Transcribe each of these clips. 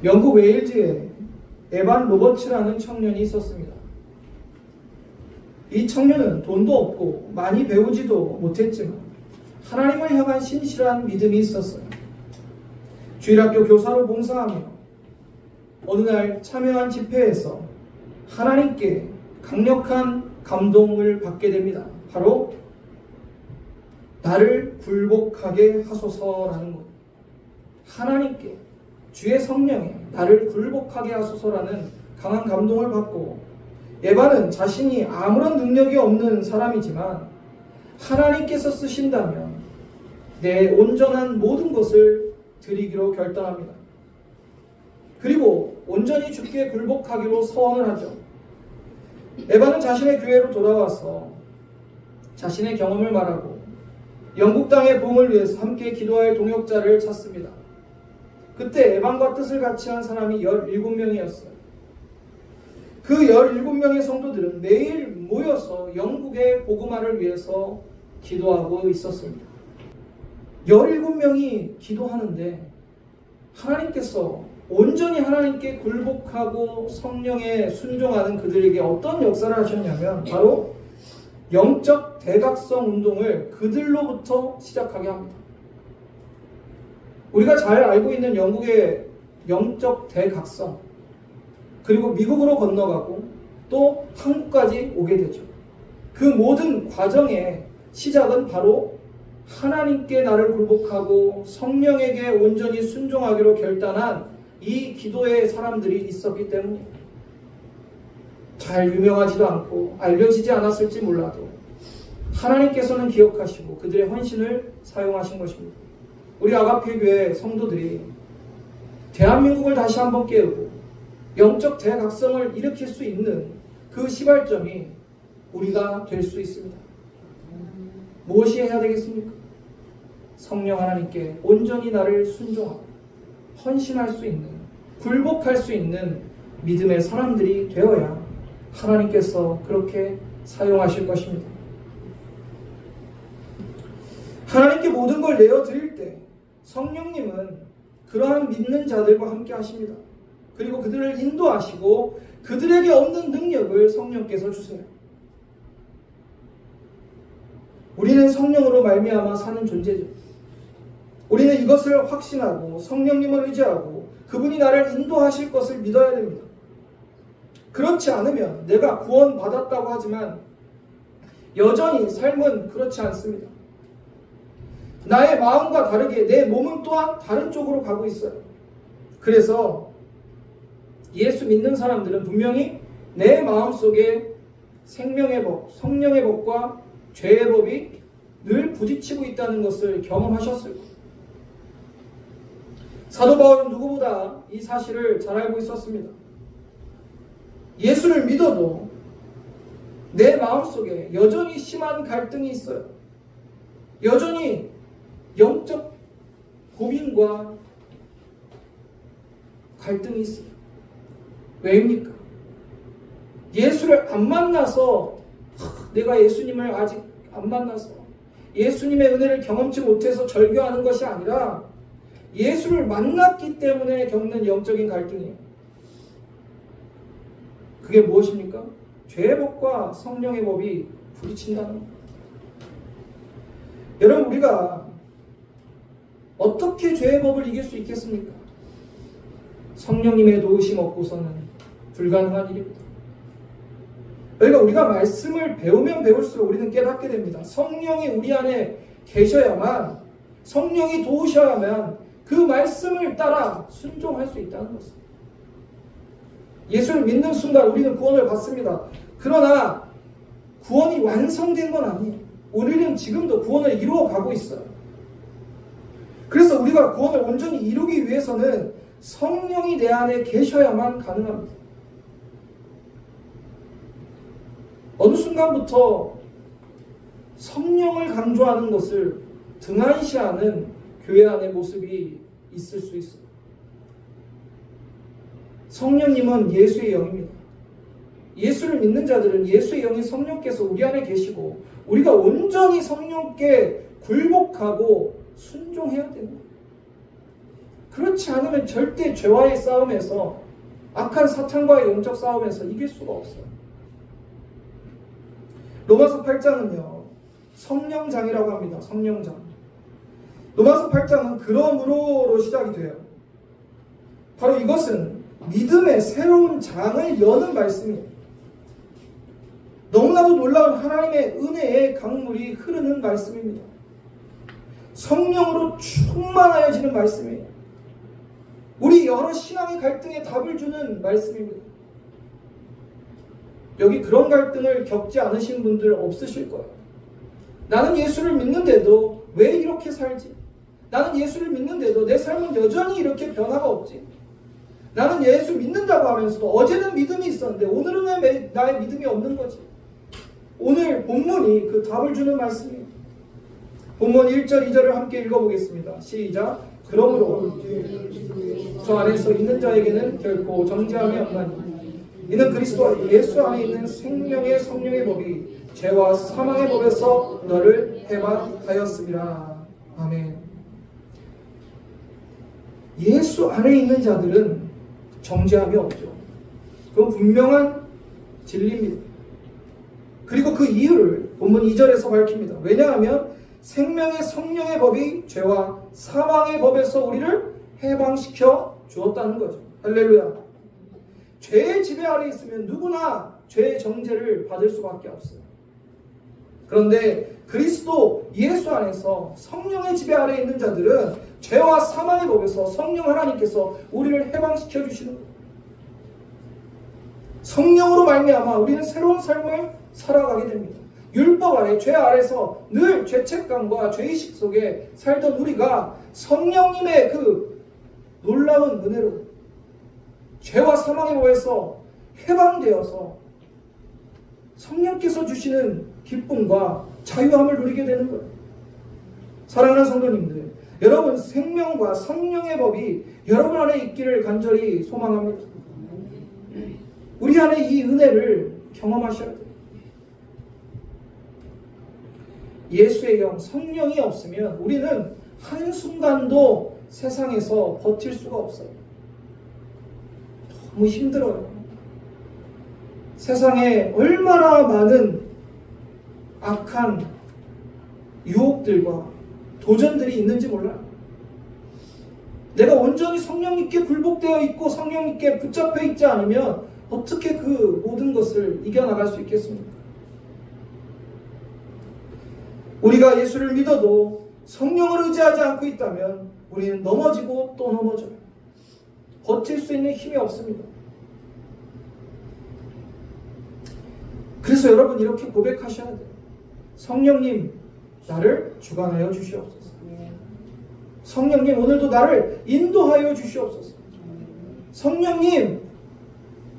영국 웨일즈에 에반 로버츠라는 청년이 있었습니다. 이 청년은 돈도 없고 많이 배우지도 못했지만 하나님을 향한 신실한 믿음이 있었어요. 주일학교 교사로 봉사하며 어느 날 참여한 집회에서 하나님께 강력한 감동을 받게 됩니다. 바로 나를 굴복하게 하소서라는 것. 하나님께 주의 성령에 나를 굴복하게 하소서라는 강한 감동을 받고, 에바는 자신이 아무런 능력이 없는 사람이지만 하나님께서 쓰신다면 내 온전한 모든 것을 드리기로 결단합니다. 그리고 온전히 주께 굴복하기로 서원을 하죠. 에바는 자신의 교회로 돌아와서 자신의 경험을 말하고 영국 땅의 부흥을 위해서 함께 기도할 동역자를 찾습니다. 그때 에반과 뜻을 같이 한 사람이 17명이었어요. 그 17명의 성도들은 매일 모여서 영국의 복음화를 위해서 기도하고 있었습니다. 17명이 기도하는데 하나님께서 온전히 하나님께 굴복하고 성령에 순종하는 그들에게 어떤 역사를 하셨냐면 바로 영적 대각성 운동을 그들로부터 시작하게 합니다. 우리가 잘 알고 있는 영국의 영적 대각성, 그리고 미국으로 건너가고 또 한국까지 오게 되죠. 그 모든 과정의 시작은 바로 하나님께 나를 굴복하고 성령에게 온전히 순종하기로 결단한 이 기도의 사람들이 있었기 때문입니다. 잘 유명하지도 않고 알려지지 않았을지 몰라도 하나님께서는 기억하시고 그들의 헌신을 사용하신 것입니다. 우리 아가페 교회 성도들이 대한민국을 다시 한번 깨우고 영적 대각성을 일으킬 수 있는 그 시발점이 우리가 될 수 있습니다. 무엇이 해야 되겠습니까? 성령 하나님께 온전히 나를 순종하고 헌신할 수 있는, 굴복할 수 있는 믿음의 사람들이 되어야 하나님께서 그렇게 사용하실 것입니다. 하나님께 모든 걸 내어드릴 때 성령님은 그러한 믿는 자들과 함께 하십니다. 그리고 그들을 인도하시고 그들에게 없는 능력을 성령께서 주세요. 우리는 성령으로 말미암아 사는 존재죠. 우리는 이것을 확신하고 성령님을 의지하고 그분이 나를 인도하실 것을 믿어야 됩니다. 그렇지 않으면 내가 구원받았다고 하지만 여전히 삶은 그렇지 않습니다. 나의 마음과 다르게 내 몸은 또한 다른 쪽으로 가고 있어요. 그래서 예수 믿는 사람들은 분명히 내 마음속에 생명의 법, 성령의 법과 죄의 법이 늘 부딪히고 있다는 것을 경험하셨을 거예요. 사도 바울은 누구보다 이 사실을 잘 알고 있었습니다. 예수를 믿어도 내 마음속에 여전히 심한 갈등이 있어요. 여전히 영적 고민과 갈등이 있어요. 왜입니까? 예수를 안 만나서, 내가 예수님을 아직 안 만나서 예수님의 은혜를 경험치 못해서 절교하는 것이 아니라 예수를 만났기 때문에 겪는 영적인 갈등이에요. 그게 무엇입니까? 죄의 법과 성령의 법이 부딪힌다는 겁니다. 여러분, 우리가 어떻게 죄의 법을 이길 수 있겠습니까? 성령님의 도우심 없고서는 불가능한 일입니다. 그러니까 우리가 말씀을 배우면 배울수록 우리는 깨닫게 됩니다. 성령이 우리 안에 계셔야만, 성령이 도우셔야만 그 말씀을 따라 순종할 수 있다는 것입니다. 예수를 믿는 순간 우리는 구원을 받습니다. 그러나 구원이 완성된 건 아니에요. 우리는 지금도 구원을 이루어 가고 있어요. 그래서 우리가 구원을 온전히 이루기 위해서는 성령이 내 안에 계셔야만 가능합니다. 어느 순간부터 성령을 강조하는 것을 등한시하는 교회 안의 모습이 있을 수 있어요. 성령님은 예수의 영입니다. 예수를 믿는 자들은 예수의 영인 성령께서 우리 안에 계시고 우리가 온전히 성령께 굴복하고 순종해야 됩니다. 그렇지 않으면 절대 죄와의 싸움에서, 악한 사탄과의 영적 싸움에서 이길 수가 없어요. 로마서 8장은요, 성령장이라고 합니다. 성령장. 로마서 8장은 그러므로로 시작이 돼요. 바로 이것은 믿음의 새로운 장을 여는 말씀이에요. 너무나도 놀라운 하나님의 은혜의 강물이 흐르는 말씀입니다. 성령으로 충만하여지는 말씀이에요. 우리 여러 신앙의 갈등에 답을 주는 말씀입니다. 여기 그런 갈등을 겪지 않으신 분들 없으실 거예요. 나는 예수를 믿는데도 왜 이렇게 살지? 나는 예수를 믿는데도 내 삶은 여전히 이렇게 변화가 없지? 나는 예수 믿는다고 하면서도 어제는 믿음이 있었는데 오늘은 왜 나의 믿음이 없는 거지? 오늘 본문이 그 답을 주는 말씀이에요. 본문 1절 2절을 함께 읽어보겠습니다. 시작. 그러므로 저 안에서 있는 자에게는 결코 정죄함이 없나니 이는 그리스도 예수 안에 있는 생명의 성령의 법이 죄와 사망의 법에서 너를 해방하였습니다. 아멘. 예수 안에 있는 자들은 정죄함이 없죠. 그건 분명한 진리입니다. 그리고 그 이유를 본문 2절에서 밝힙니다. 왜냐하면 생명의 성령의 법이 죄와 사망의 법에서 우리를 해방시켜 주었다는 거죠. 할렐루야. 죄의 지배 아래 있으면 누구나 죄의 정죄를 받을 수밖에 없어요. 그런데 그리스도 예수 안에서 성령의 지배 아래 있는 자들은 죄와 사망의 법에서 성령 하나님께서 우리를 해방시켜 주시는 거예요. 성령으로 말미암아 우리는 새로운 삶을 살아가게 됩니다. 율법 아래, 죄 아래서 늘 죄책감과 죄의식 속에 살던 우리가 성령님의 그 놀라운 은혜로 죄와 사망의 법에서 해방되어서 성령께서 주시는 기쁨과 자유함을 누리게 되는 거예요. 사랑하는 성도님들, 여러분 생명과 성령의 법이 여러분 안에 있기를 간절히 소망합니다. 우리 안에 이 은혜를 경험하셔야 돼요. 예수의 영, 성령이 없으면 우리는 한순간도 세상에서 버틸 수가 없어요. 너무 힘들어요. 세상에 얼마나 많은 악한 유혹들과 도전들이 있는지 몰라요. 내가 온전히 성령님께 굴복되어 있고 성령님께 붙잡혀 있지 않으면 어떻게 그 모든 것을 이겨나갈 수 있겠습니까? 우리가 예수를 믿어도 성령을 의지하지 않고 있다면 우리는 넘어지고 또 넘어져요. 버틸 수 있는 힘이 없습니다. 그래서 여러분 이렇게 고백하셔야 돼요. 성령님, 나를 주관하여 주시옵소서. 성령님, 오늘도 나를 인도하여 주시옵소서. 성령님,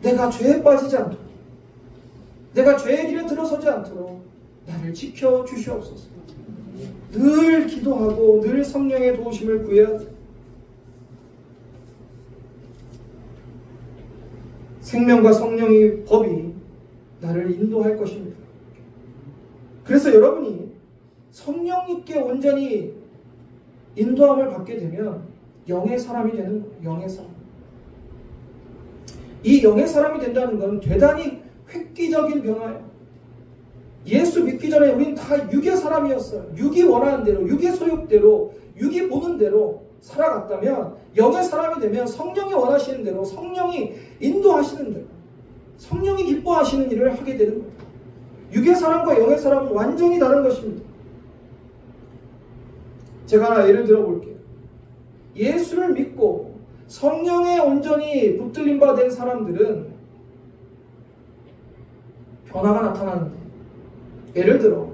내가 죄에 빠지지 않도록, 내가 죄의 길에 들어서지 않도록 나를 지켜 주시옵소서. 늘 기도하고 늘 성령의 도우심을 구해야 돼. 생명과 성령의 법이 나를 인도할 것입니다. 그래서 여러분이 성령님께 온전히 인도함을 받게 되면 영의 사람이 되는 거예요. 영의 사람. 이 영의 사람이 된다는 건 대단히 획기적인 변화예요. 예수 믿기 전에 우리는 다 육의 사람이었어요. 육이 원하는 대로, 육의 소욕대로, 육이 보는 대로 살아갔다면 영의 사람이 되면 성령이 원하시는 대로, 성령이 인도하시는 대로, 성령이 기뻐하시는 일을 하게 되는 거예요. 육의 사람과 영의 사람은 완전히 다른 것입니다. 제가 하나 예를 들어볼게요. 예수를 믿고 성령에 온전히 붙들림 바 된 사람들은 변화가 나타나는데, 예를 들어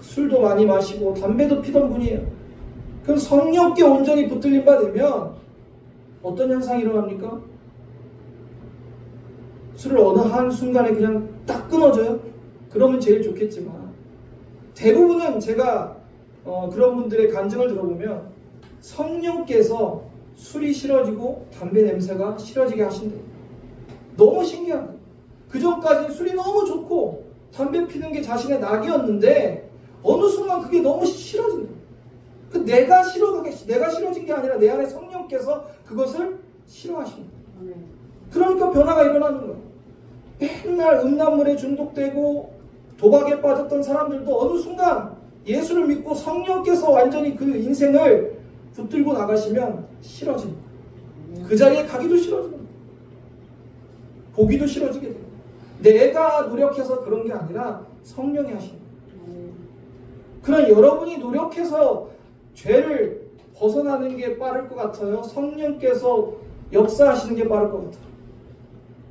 술도 많이 마시고 담배도 피던 분이에요. 그럼 성령께 온전히 붙들림 바 되면 어떤 현상이 일어납니까? 술을 어느 한순간에 그냥 딱 끊어져요? 그러면 제일 좋겠지만 대부분은 제가 그런 분들의 간증을 들어보면 성령께서 술이 싫어지고 담배 냄새가 싫어지게 하신대요. 너무 신기하다. 그전까지는 술이 너무 좋고 담배 피는 게 자신의 낙이었는데 어느 순간 그게 너무 싫어진다. 내가 싫어진 게 아니라 내 안에 성령께서 그것을 싫어하십니다. 그러니까 변화가 일어나는 거예요. 맨날 음란물에 중독되고 도박에 빠졌던 사람들도 어느 순간 예수를 믿고 성령께서 완전히 그 인생을 붙들고 나가시면 싫어집니다. 그 자리에 가기도 싫어집니다. 보기도 싫어지게 됩니다. 내가 노력해서 그런 게 아니라 성령이 하십니다. 그런 여러분이 노력해서 죄를 벗어나는 게 빠를 것 같아요? 성령께서 역사하시는 게 빠를 것 같아요?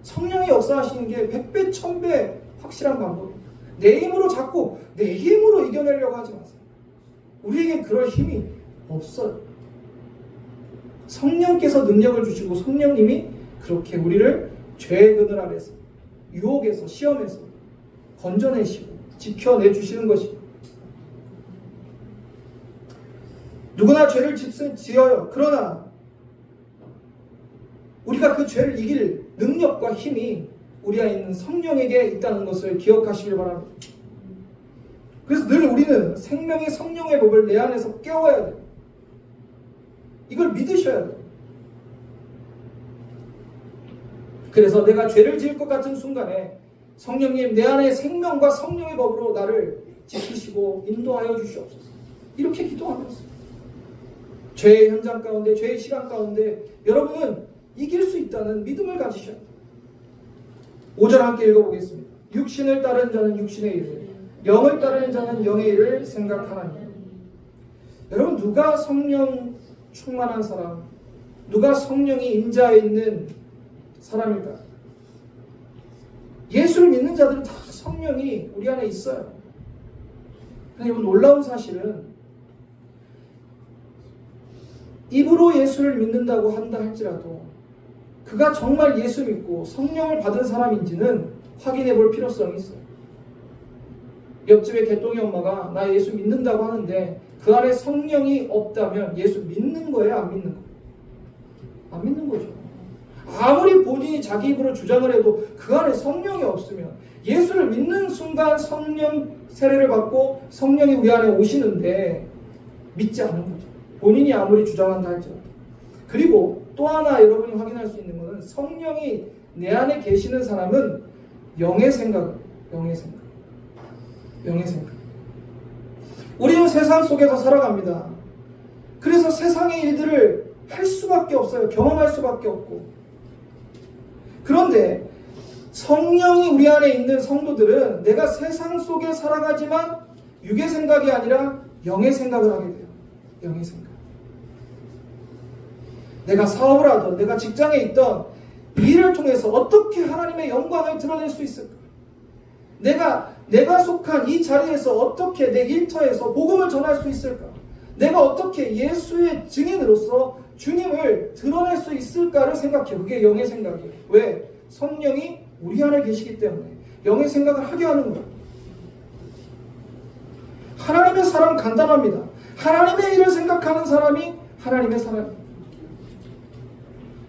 성령이 역사하시는 게 100배, 1000배 확실한 방법입니다. 내 힘으로 자꾸 내 힘으로 이겨내려고 하지 마세요. 우리에겐 그럴 힘이 없어요. 성령께서 능력을 주시고 성령님이 그렇게 우리를 죄의 그늘 아래서 유혹에서 시험에서 건져내시고 지켜내 주시는 것입니다. 누구나 죄를 지어요. 그러나 우리가 그 죄를 이길 능력과 힘이 우리 안에 있는 성령에게 있다는 것을 기억하시길 바랍니다. 그래서 늘 우리는 생명의 성령의 법을 내 안에서 깨워야 돼요. 이걸 믿으셔야 돼요. 그래서 내가 죄를 지을 것 같은 순간에 성령님 내 안에 생명과 성령의 법으로 나를 지키시고 인도하여 주시옵소서. 이렇게 기도하면서 죄의 현장 가운데, 죄의 시간 가운데 여러분은 이길 수 있다는 믿음을 가지셔야 돼요. 5절 함께 읽어보겠습니다. 육신을 따르는 자는 육신의 일을, 영을 따르는 자는 영의 일을 생각하나니. 여러분, 누가 성령 충만한 사람, 누가 성령이 인자해 있는 사람일까? 예수를 믿는 자들은 다 성령이 우리 안에 있어요. 그런데 여러분, 놀라운 사실은 입으로 예수를 믿는다고 한다 할지라도 그가 정말 예수 믿고 성령을 받은 사람인지는 확인해 볼 필요성이 있어요. 옆집에 개똥이 엄마가 나 예수 믿는다고 하는데 그 안에 성령이 없다면 예수 믿는 거예요? 안 믿는 거예요? 안 믿는 거죠. 아무리 본인이 자기 입으로 주장을 해도 그 안에 성령이 없으면 예수를 믿는 순간 성령 세례를 받고 성령이 우리 안에 오시는데 믿지 않은 거죠. 본인이 아무리 주장한다 할지라도. 그리고 또 하나 여러분이 확인할 수 있는 것은 성령이 내 안에 계시는 사람은 영의 생각. 우리는 세상 속에서 살아갑니다. 그래서 세상의 일들을 할 수밖에 없어요. 경험할 수밖에 없고. 그런데 성령이 우리 안에 있는 성도들은 내가 세상 속에 살아가지만 육의 생각이 아니라 영의 생각을 하게 돼요. 영의 생각. 내가 사업을 하던, 내가 직장에 있던 이 일을 통해서 어떻게 하나님의 영광을 드러낼 수 있을까? 내가 속한 이 자리에서 어떻게 내 일터에서 복음을 전할 수 있을까? 내가 어떻게 예수의 증인으로서 주님을 드러낼 수 있을까를 생각해요. 그게 영의 생각이에요. 왜? 성령이 우리 안에 계시기 때문에 영의 생각을 하게 하는 거예요. 하나님의 사람 간단합니다. 하나님의 일을 생각하는 사람이 하나님의 사람입니다.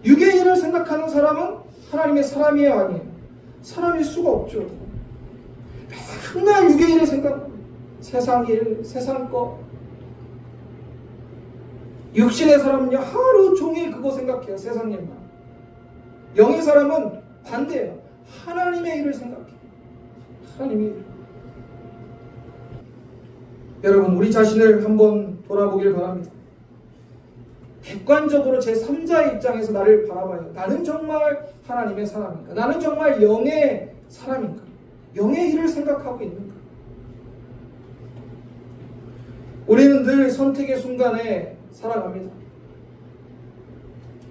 육의 일을 생각하는 사람은 하나님의 사람이에요, 아니에요? 사람일 수가 없죠. 맨날 육의 일을 생각합니다. 세상 일, 세상 거. 육신의 사람은요, 하루 종일 그거 생각해요. 세상 일만. 영의 사람은 반대예요. 하나님의 일을 생각해요. 하나님의 일. 여러분, 우리 자신을 한번 돌아보길 바랍니다. 객관적으로 제3자의 입장에서 나를 바라봐요. 나는 정말 하나님의 사람인가? 나는 정말 영의 사람인가? 영의 일을 생각하고 있는가? 우리는 늘 선택의 순간에 살아갑니다.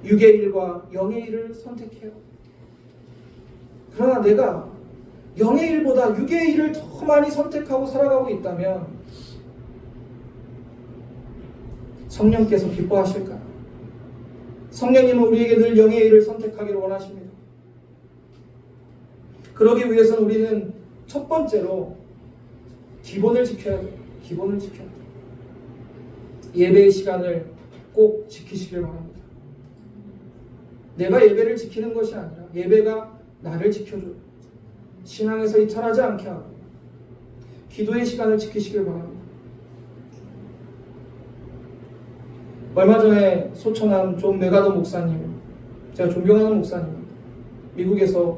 육의 일과 영의 일을 선택해요. 그러나 내가 영의 일보다 육의 일을 더 많이 선택하고 살아가고 있다면 성령께서 기뻐하실까요? 성령님은 우리에게 늘 영의 일을 선택하기를 원하십니다. 그러기 위해서는 우리는 첫 번째로 기본을 지켜야 돼요. 기본을 지켜야 돼요. 예배의 시간을 꼭 지키시길 바랍니다. 내가 예배를 지키는 것이 아니라 예배가 나를 지켜줘요. 신앙에서 이탈하지 않게 하고 기도의 시간을 지키시길 바랍니다. 얼마 전에 소천한 존 메가더 목사님, 제가 존경하는 목사님, 미국에서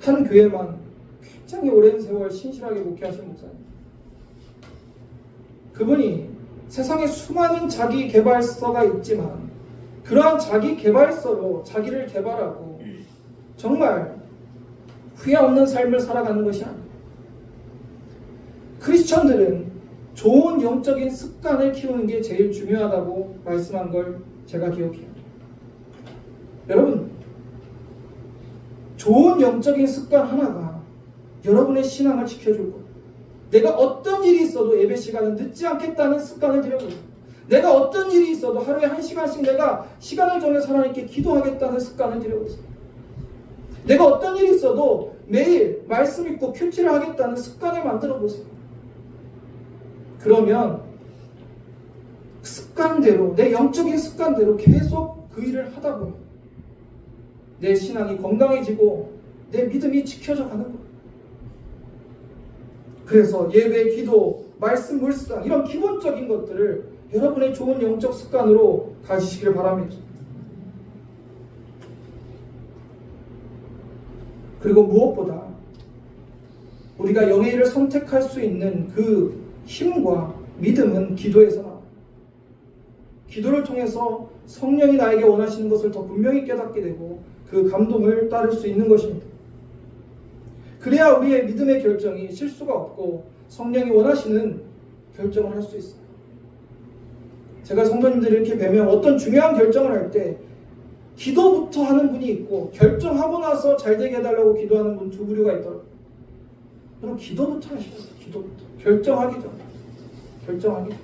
한 교회만 굉장히 오랜 세월 신실하게 목회하신 목사님. 그분이 세상에 수많은 자기 개발서가 있지만 그러한 자기 개발서로 자기를 개발하고 정말 후회 없는 삶을 살아가는 것이 아니에요. 크리스천들은 좋은 영적인 습관을 키우는 게 제일 중요하다고 말씀한 걸 제가 기억해요. 여러분, 좋은 영적인 습관 하나가 여러분의 신앙을 지켜줄 거예요. 내가 어떤 일이 있어도 예배 시간은 늦지 않겠다는 습관을 들여보세요. 내가 어떤 일이 있어도 하루에 1시간씩 내가 시간을 정해서 하나님께 기도하겠다는 습관을 들여보세요. 내가 어떤 일이 있어도 매일 말씀 읽고 큐티를 하겠다는 습관을 만들어 보세요. 그러면 습관대로, 내 영적인 습관대로 계속 그 일을 하다 보면 내 신앙이 건강해지고 내 믿음이 지켜져 가는 거예요. 그래서 예배, 기도, 말씀, 묵상 이런 기본적인 것들을 여러분의 좋은 영적 습관으로 가지시길 바랍니다. 그리고 무엇보다 우리가 영의 일을 선택할 수 있는 그 힘과 믿음은 기도에서 나옵니다. 기도를 통해서 성령이 나에게 원하시는 것을 더 분명히 깨닫게 되고 그 감동을 따를 수 있는 것입니다. 그래야 우리의 믿음의 결정이 실수가 없고 성령이 원하시는 결정을 할 수 있어요. 제가 성도님들이 이렇게 뵈면 어떤 중요한 결정을 할 때 기도부터 하는 분이 있고 결정하고 나서 잘 되게 해달라고 기도하는 분 두 부류가 있더라고요. 여러분, 기도부터 하셔야 돼요. 기도부터. 결정하기 전에. 결정하기 전에.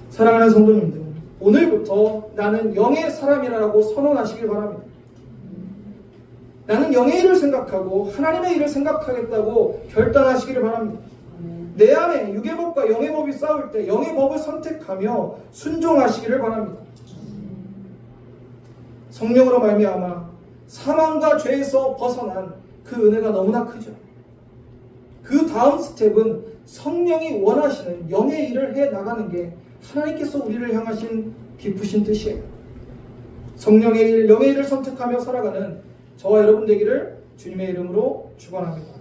사랑하는 성도님들, 오늘부터 나는 영의 사람이라고 선언하시길 바랍니다. 나는 영의 일을 생각하고 하나님의 일을 생각하겠다고 결단하시기를 바랍니다. 내 안에 육의 법과 영의 법이 싸울 때 영의 법을 선택하며 순종하시기를 바랍니다. 성령으로 말미암아 사망과 죄에서 벗어난 그 은혜가 너무나 크죠. 그 다음 스텝은 성령이 원하시는 영의 일을 해 나가는 게 하나님께서 우리를 향하신 기쁘신 뜻이에요. 성령의 일, 영의 일을 선택하며 살아가는 저와 여러분 되기를 주님의 이름으로 축원합니다.